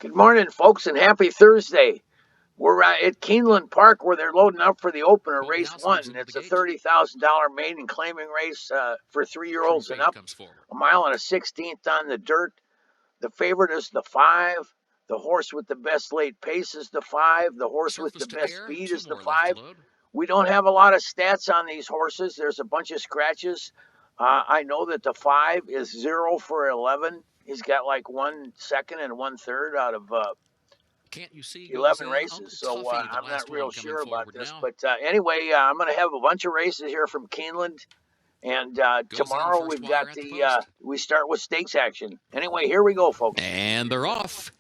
Good morning, folks, and happy Thursday. We're at Keenland Park where they're loading up for the opener, race one. It's a $30,000 maiden claiming race for 3-year-olds and up. A mile and a 16th on the dirt. The favorite is the 5. The horse with the best late pace is the 5. The horse with the best speed is the 5. We don't have a lot of stats on these horses. There's a bunch of scratches. I know that the 5 is 0 for 11. He's got like 1 second and 1/3 out of 11 races, so I'm not real sure about this. But anyway, I'm going to have a bunch of races here from Keenland, and tomorrow we've got we start with stakes action. Anyway, here we go, folks. And they're off.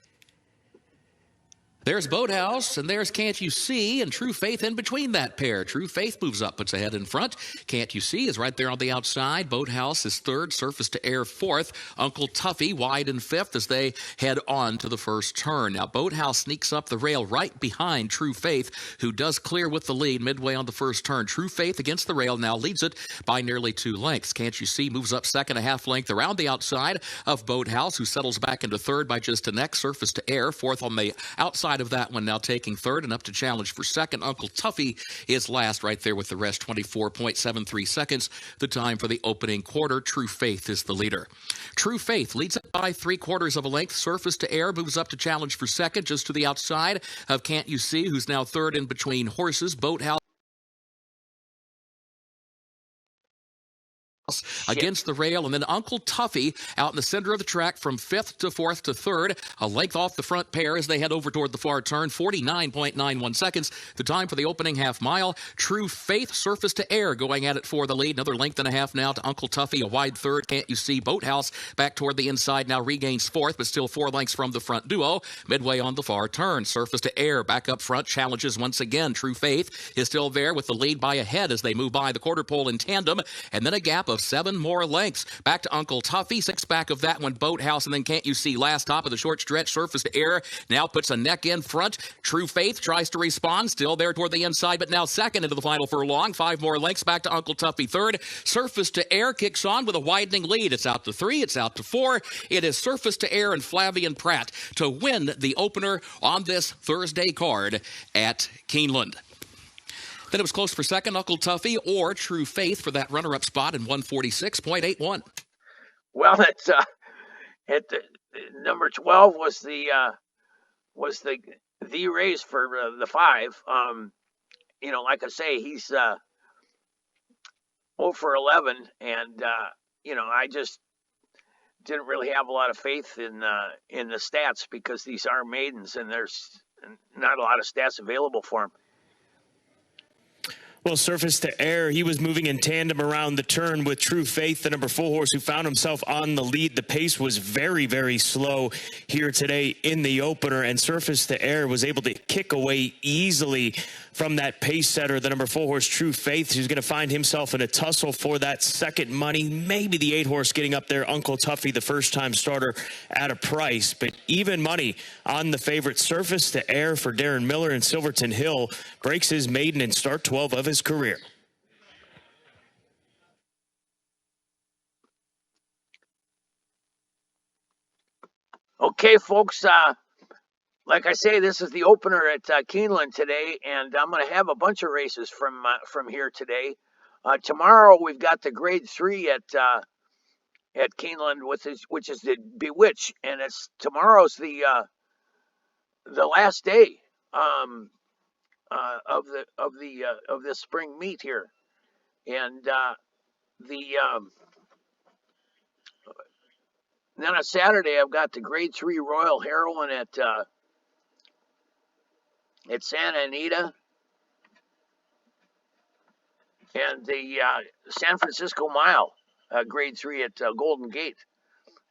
There's Boathouse, and there's Can't You See, and True Faith in between that pair. True Faith moves up, puts ahead in front. Can't You See is right there on the outside. Boathouse is third, Surface to Air fourth. Uncle Tuffy wide in fifth as they head on to the first turn. Now, Boathouse sneaks up the rail right behind True Faith, who does clear with the lead midway on the first turn. True Faith against the rail now leads it by nearly 2 lengths. Can't You See moves up second, a half length around the outside of Boathouse, who settles back into third by just a neck. Surface to Air fourth on the outside of that one, now taking third and up to challenge for second. Uncle Tuffy is last right there with the rest, 24.73 seconds, the time for the opening quarter. True Faith is the leader. True Faith leads it by 3/4 of a length. Surface to Air moves up to challenge for second, just to the outside of Can't You See, who's now third in between horses. Boathouse against the rail, and then Uncle Tuffy out in the center of the track from 5th to 4th to 3rd, a length off the front pair as they head over toward the far turn, 49.91 seconds, the time for the opening half mile. True Faith, Surface to Air going at it for the lead, another length and a half now to Uncle Tuffy, a wide third. Can't You See, Boathouse back toward the inside, now regains 4th, but still 4 lengths from the front duo, midway on the far turn. Surface to Air back up front, challenges once again. True Faith is still there with the lead by a head as they move by the quarter pole in tandem, and then a gap of 7 more lengths. Back to Uncle Tuffy, 6 back of that one, Boathouse, and then Can't You See last top of the short stretch. Surface to Air now puts a neck in front. True Faith tries to respond, still there toward the inside, but now second into the final furlong. 5 more lengths back to Uncle Tuffy third. Surface to Air kicks on with a widening lead. It's out to 3, it's out to 4. It is Surface to Air and Flavien Prat to win the opener on this Thursday card at Keenland. Then it was close for second, Uncle Tuffy or True Faith for that runner-up spot in 146.81. Well, it's at the number 12 was the race for the 5. Like I say, he's 0 for 11, and I just didn't really have a lot of faith in the stats because these are maidens, and there's not a lot of stats available for him. Well, Surface to Air, he was moving in tandem around the turn with True Faith, the number 4 horse, who found himself on the lead. The pace was very, very slow here today in the opener, and Surface to Air was able to kick away easily from that pace setter, the number 4 horse, True Faith, who's going to find himself in a tussle for that second money. Maybe the 8 horse getting up there, Uncle Tuffy, the first-time starter, at a price. But even money on the favorite, Surface to Air for Darrin Miller and Silverton Hill, breaks his maiden in start 12 of his career. Okay, folks, like I say, this is the opener at Keenland today, and I'm going to have a bunch of races from here today. Tomorrow we've got the Grade 3 at Keenland, which is the Bewitch, and tomorrow's the last day of this spring meet here, and then on Saturday I've got the Grade 3 Royal Heroine at Santa Anita, and the San Francisco Mile Grade 3 at Golden Gate,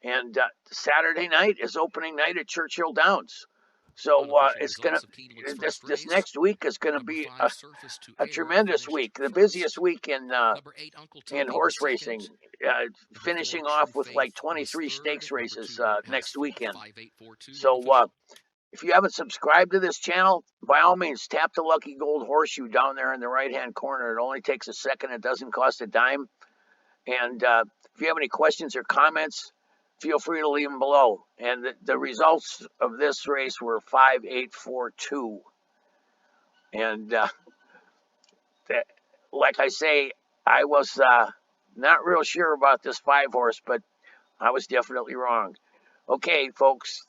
and Saturday night is opening night at Churchill Downs. So it's gonna this next week is gonna be a tremendous week, the busiest week in horse racing, finishing off with like 23 stakes races next weekend. So if you haven't subscribed to this channel, by all means tap the lucky gold horseshoe down there in the right hand corner. It only takes a second. It doesn't cost a dime. And if you have any questions or comments, feel free to leave them below. And the results of this race were 5-8-4-2. And like I say, I was not real sure about this 5-horse, but I was definitely wrong. Okay, folks,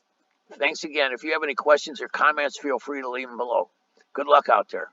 thanks again. If you have any questions or comments, feel free to leave them below. Good luck out there.